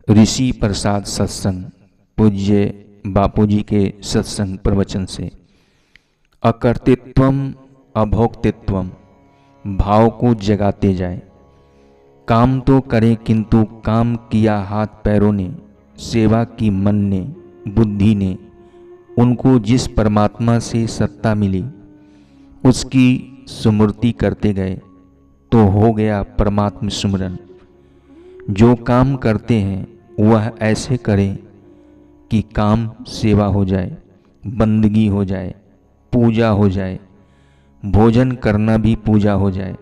ऋषि प्रसाद सत्संग पूज्य बापूजी के सत्संग प्रवचन से। अकर्तृत्वम अभोक्तृत्वम भाव को जगाते जाए। काम तो करें किंतु काम किया हाथ पैरों ने, सेवा की मन ने, बुद्धि ने। उनको जिस परमात्मा से सत्ता मिली उसकी स्मृति करते गए तो हो गया परमात्म सुमरन। जो काम करते हैं वह ऐसे करें कि काम सेवा हो जाए, बंदगी हो जाए, पूजा हो जाए। भोजन करना भी पूजा हो जाए।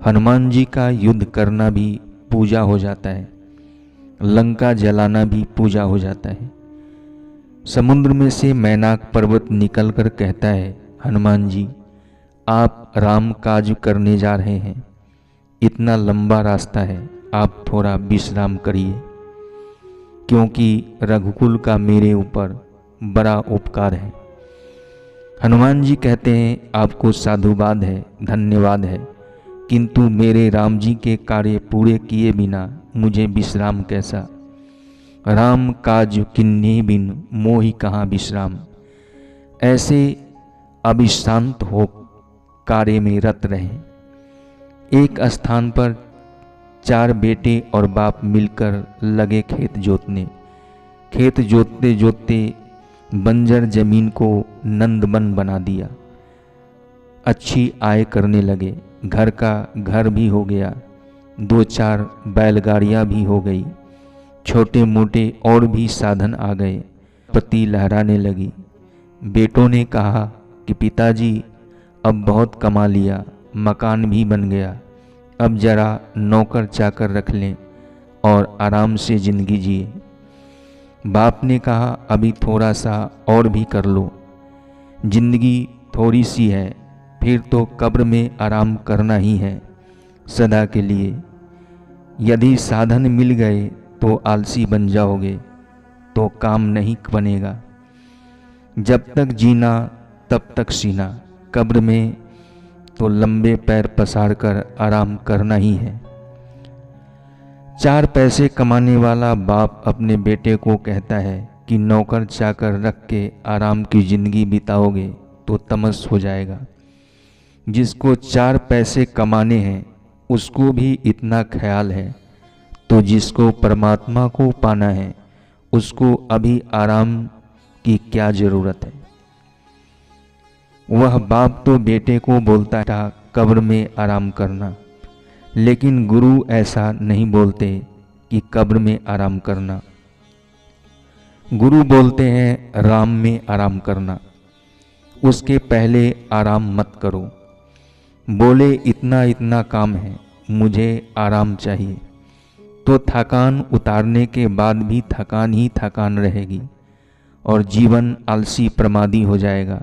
हनुमान जी का युद्ध करना भी पूजा हो जाता है। लंका जलाना भी पूजा हो जाता है। समुद्र में से मैनाक पर्वत निकलकर कहता है, हनुमान जी आप राम काज करने जा रहे हैं, इतना लंबा रास्ता है, आप थोड़ा विश्राम करिए, क्योंकि रघुकुल का मेरे ऊपर बड़ा उपकार है। हनुमान जी कहते हैं, आपको साधुवाद है, धन्यवाद है, किंतु मेरे राम जी के कार्य पूरे किए बिना मुझे विश्राम कैसा। राम काज किन्हीं बिन मोहि कहाँ विश्राम। ऐसे अविश्रांत हो कार्य में रत रहें। एक स्थान पर 4 बेटे और बाप मिलकर लगे खेत जोतने। खेत जोतते जोतते बंजर जमीन को नंदवन बना दिया। अच्छी आय करने लगे। घर का घर भी हो गया। 2-4 बैलगाड़ियाँ भी हो गई। छोटे मोटे और भी साधन आ गए। पति लहराने लगी। बेटों ने कहा कि पिताजी अब बहुत कमा लिया, मकान भी बन गया, अब जरा नौकर चाकर रख लें और आराम से जिंदगी जिए। बाप ने कहा अभी थोड़ा सा और भी कर लो, जिंदगी थोड़ी सी है, फिर तो कब्र में आराम करना ही है सदा के लिए। यदि साधन मिल गए तो आलसी बन जाओगे तो काम नहीं बनेगा। जब तक जीना तब तक सीना, कब्र में तो लंबे पैर पसार कर आराम करना ही है। 4 पैसे कमाने वाला बाप अपने बेटे को कहता है कि नौकर चाकर रख के आराम की जिंदगी बिताओगे तो तमस हो जाएगा। जिसको 4 पैसे कमाने हैं उसको भी इतना ख्याल है, तो जिसको परमात्मा को पाना है उसको अभी आराम की क्या जरूरत है। वह बाप तो बेटे को बोलता था कब्र में आराम करना, लेकिन गुरु ऐसा नहीं बोलते कि कब्र में आराम करना। गुरु बोलते हैं राम में आराम करना, उसके पहले आराम मत करो। बोले इतना इतना काम है, मुझे आराम चाहिए, तो थकान उतारने के बाद भी थकान ही थकान रहेगी और जीवन आलसी प्रमादी हो जाएगा।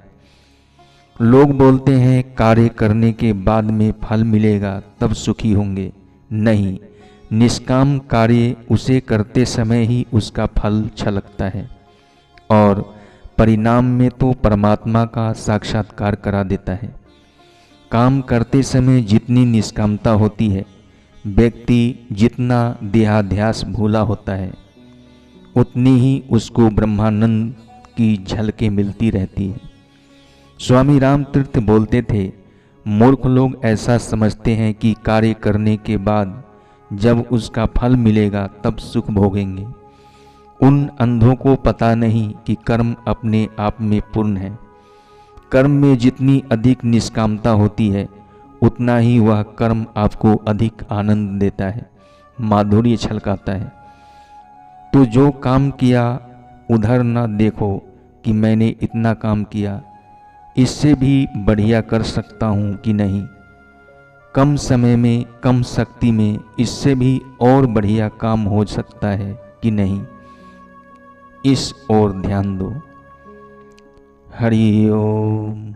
लोग बोलते हैं कार्य करने के बाद में फल मिलेगा तब सुखी होंगे। नहीं, निष्काम कार्य उसे करते समय ही उसका फल छलकता है और परिणाम में तो परमात्मा का साक्षात्कार करा देता है। काम करते समय जितनी निष्कामता होती है, व्यक्ति जितना देहाध्यास भूला होता है, उतनी ही उसको ब्रह्मानंद की झलकें मिलती रहती है। स्वामी राम तीर्थ बोलते थे, मूर्ख लोग ऐसा समझते हैं कि कार्य करने के बाद जब उसका फल मिलेगा तब सुख भोगेंगे। उन अंधों को पता नहीं कि कर्म अपने आप में पूर्ण है। कर्म में जितनी अधिक निष्कामता होती है उतना ही वह कर्म आपको अधिक आनंद देता है, माधुर्य छलकाता है। तो जो काम किया उधर न देखो कि मैंने इतना काम किया, इससे भी बढ़िया कर सकता हूँ कि नहीं, कम समय में कम शक्ति में इससे भी और बढ़िया काम हो सकता है कि नहीं, इस ओर ध्यान दो। हरि ओम।